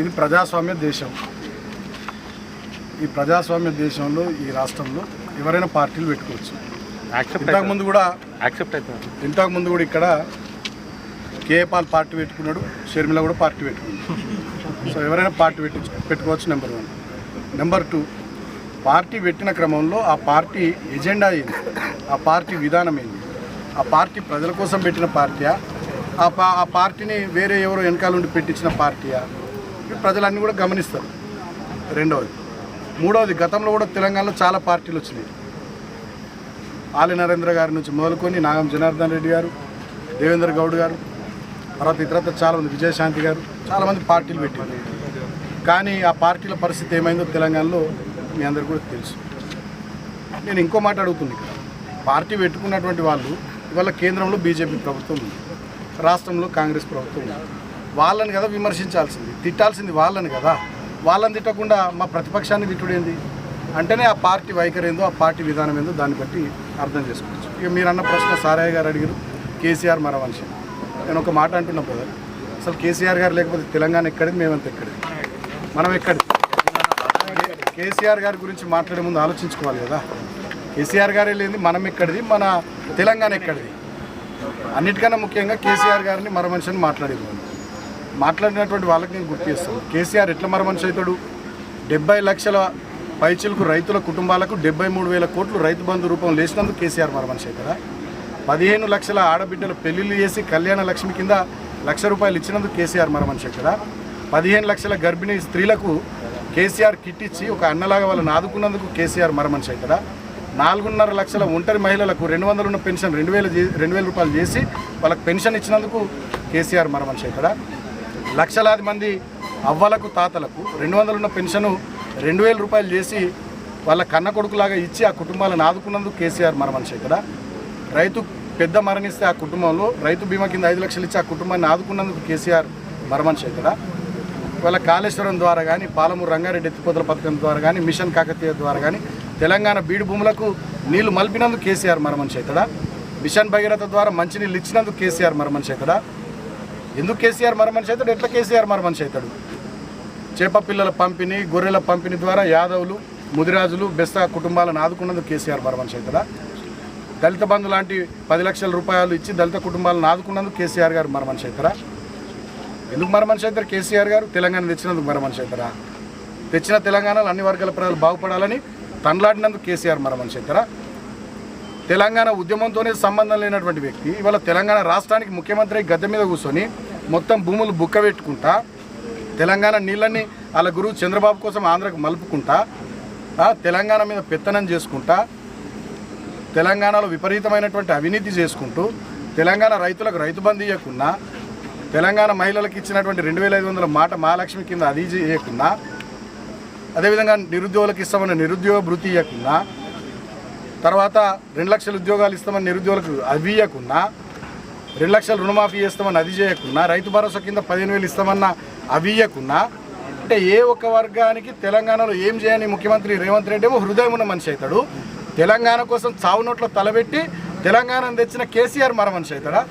ఇది ప్రజాస్వామ్య దేశం. ఈ ప్రజాస్వామ్య దేశంలో ఈ రాష్ట్రంలో ఎవరైనా పార్టీలు పెట్టుకోవచ్చు. ఇంతకుముందు కూడా ఇక్కడ కేఏపాల్ పార్టీ పెట్టుకున్నాడు, షర్మిల కూడా పార్టీ పెట్టుకున్నాడు. సో ఎవరైనా పార్టీ పెట్టుకోవచ్చు. నెంబర్ 1. నెంబర్ 2, పార్టీ పెట్టిన క్రమంలో ఆ పార్టీ ఎజెండా ఏంది, ఆ పార్టీ విధానం ఏంది, ఆ పార్టీ ప్రజల కోసం పెట్టిన పార్టీయా, ఆ పార్టీని వేరే ఎవరో వెనకాల నుండి పెట్టించిన పార్టీయా, ప్రజలన్నీ కూడా గమనిస్తారు. రెండవది. మూడవది, గతంలో కూడా తెలంగాణలో చాలా పార్టీలు వచ్చినాయి. ఆలి నరేంద్ర గారి నుంచి మొదలుకొని నాగం జనార్దన్ రెడ్డి గారు, దేవేంద్ర గౌడ్ గారు, తర్వాత ఇతరత్ర చాలామంది, విజయశాంతి గారు, చాలామంది పార్టీలు పెట్టారు. కానీ ఆ పార్టీల పరిస్థితి ఏమైందో తెలంగాణలో మీ అందరికీ కూడా తెలుసు. నేను ఇంకో మాట అడుగుతుంది. ఇక్కడ పార్టీ పెట్టుకున్నటువంటి వాళ్ళు ఇవాళ కేంద్రంలో బీజేపీ ప్రభుత్వం ఉంది, రాష్ట్రంలో కాంగ్రెస్ ప్రభుత్వం ఉంది. వాళ్ళని కదా విమర్శించాల్సింది, తిట్టాల్సింది వాళ్ళని కదా. వాళ్ళని తిట్టకుండా మా ప్రతిపక్షాన్ని తిట్టుడేంది అంటేనే ఆ పార్టీ వైఖరి ఏందో, ఆ పార్టీ విధానం ఏందో దాన్ని బట్టి అర్థం చేసుకోవచ్చు. ఇక మీరు అన్న ప్రశ్న సారయ్య గారు అడిగారు, కేసీఆర్ మరమనిషి. నేను ఒక మాట అంటున్నా బ్రదర్, అసలు కేసీఆర్ గారు లేకపోతే తెలంగాణ ఎక్కడిది, మేమంతా ఎక్కడిది, మనం ఎక్కడిది. కేసీఆర్ గారి గురించి మాట్లాడే ముందు ఆలోచించుకోవాలి కదా. కేసీఆర్ గారే లేని మనం ఎక్కడిది, మన తెలంగాణ ఎక్కడిది. అన్నిటికన్నా ముఖ్యంగా కేసీఆర్ గారిని మరమనిషి అని మాట్లాడినటువంటి వాళ్ళకి నేను గుర్తు చేస్తాను. కేసీఆర్ ఎట్లా మరమనిషి అవుతాడు? 70 లక్షల పైచిలకు రైతుల కుటుంబాలకు 73,000 కోట్లు రైతు బంధు రూపం లేచినందుకు కేసీఆర్ మరమనిషి అవుతాడా? 15 లక్షల ఆడబిడ్డలు పెళ్లిళ్ళు చేసి కళ్యాణ లక్ష్మి కింద ₹1,00,000 ఇచ్చినందుకు కేసీఆర్ మరమనిషి అవుతాడా? 15 లక్షల గర్భిణీ స్త్రీలకు కేసీఆర్ కిట్ ఇచ్చి ఒక అన్నలాగా వాళ్ళని ఆదుకున్నందుకు కేసీఆర్ మరమనిషి అవుతాడా? 4.5 లక్షల ఒంటరి మహిళలకు 200 ఉన్న పెన్షన్ 2,000 రూపాయలు చేసి వాళ్ళకి పెన్షన్ ఇచ్చినందుకు కేసీఆర్ మరమనిషి అవుతాడా? లక్షలాది మంది అవ్వలకు తాతలకు 200 ఉన్న పెన్షను 2,000 రూపాయలు చేసి వాళ్ళ కన్న కొడుకులాగా ఇచ్చి ఆ కుటుంబాలను ఆదుకున్నందుకు కేసీఆర్ మరమనిషి అవుతాడా? రైతు పెద్ద మరణిస్తే ఆ కుటుంబంలో రైతు బీమా కింద 5 లక్షలు ఇచ్చి ఆ కుటుంబాన్ని ఆదుకున్నందుకు కేసీఆర్ మరమనిషి అవుతాడా? వాళ్ళ కాళేశ్వరం ద్వారా కానీ, పాలమూరు రంగారెడ్డి ఎత్తిపోతల పథకం ద్వారా కానీ, మిషన్ కాకతీయ ద్వారా కానీ తెలంగాణ బీడు భూములకు నీళ్లు మలిపినందుకు కేసీఆర్ మరమనిషి అవుతాడా? మిషన్ భగీరథ ద్వారా మంచినీళ్ళు ఇచ్చినందుకు కేసీఆర్ మరమనిషి అవుతాడా? ఎందుకు కేసీఆర్ మరమనిషి అవుతాడు? ఎట్లా కేసీఆర్ మరమనిషి అవుతాడు? చేప పిల్లల పంపిణీ, గొర్రెల పంపిణీ ద్వారా యాదవులు, ముదిరాజులు, బెస్తా కుటుంబాలను ఆదుకున్నందుకు కేసీఆర్ మరమనిషి అవుతాడా? దళిత బంధు లాంటి 10 లక్షల రూపాయలు ఇచ్చి దళిత కుటుంబాలను ఆదుకున్నందుకు కేసీఆర్ గారు మరమనిషి అవుతారా? ఎందుకు మరమనిషి అవుతారు కేసీఆర్ గారు? తెలంగాణ తెచ్చినందుకు మరమనిషి అవుతారా? తెచ్చిన తెలంగాణలో అన్ని వర్గాల ప్రజలు బాగుపడాలని తనలాడినందుకు కేసీఆర్ మరమనిషి అవుతారా? తెలంగాణ ఉద్యమంతోనే సంబంధం లేనటువంటి వ్యక్తి ఇవాళ తెలంగాణ రాష్ట్రానికి ముఖ్యమంత్రి గద్దె మీద కూర్చొని మొత్తం భూములు బుక్క పెట్టుకుంటా, తెలంగాణ నీళ్ళని వాళ్ళ గురువు చంద్రబాబు కోసం ఆంధ్రకు మలుపుకుంటా, తెలంగాణ మీద పెత్తనం చేసుకుంటా, తెలంగాణలో విపరీతమైనటువంటి అవినీతి చేసుకుంటూ, తెలంగాణ రైతులకు రైతు బంధు ఇవ్వకున్నా, తెలంగాణ మహిళలకు ఇచ్చినటువంటి 2,500 మాట మహాలక్ష్మి కింద అది చేయకున్నా, అదేవిధంగా నిరుద్యోగులకు ఇస్తామన్న నిరుద్యోగ భృతి ఇవ్వకున్నా, తర్వాత 2 లక్షల ఉద్యోగాలు ఇస్తామని నిరుద్యోగులకు అవి ఇవ్వకున్నా, 2 లక్షల రుణమాఫీ చేస్తామని అది చేయకున్నా, రైతు భరోసా కింద 15,000 ఇస్తామన్న అవి ఇవ్వకున్నా, అంటే ఏ ఒక్క వర్గానికి తెలంగాణలో ఏం చేయని ముఖ్యమంత్రి రేవంత్ రెడ్డి ఏమో హృదయం ఉన్న మనిషి అవుతాడు. తెలంగాణ కోసం చావు నోట్లో తలబెట్టి తెలంగాణను తెచ్చిన కేసీఆర్ మరమనిషి అవుతాడా?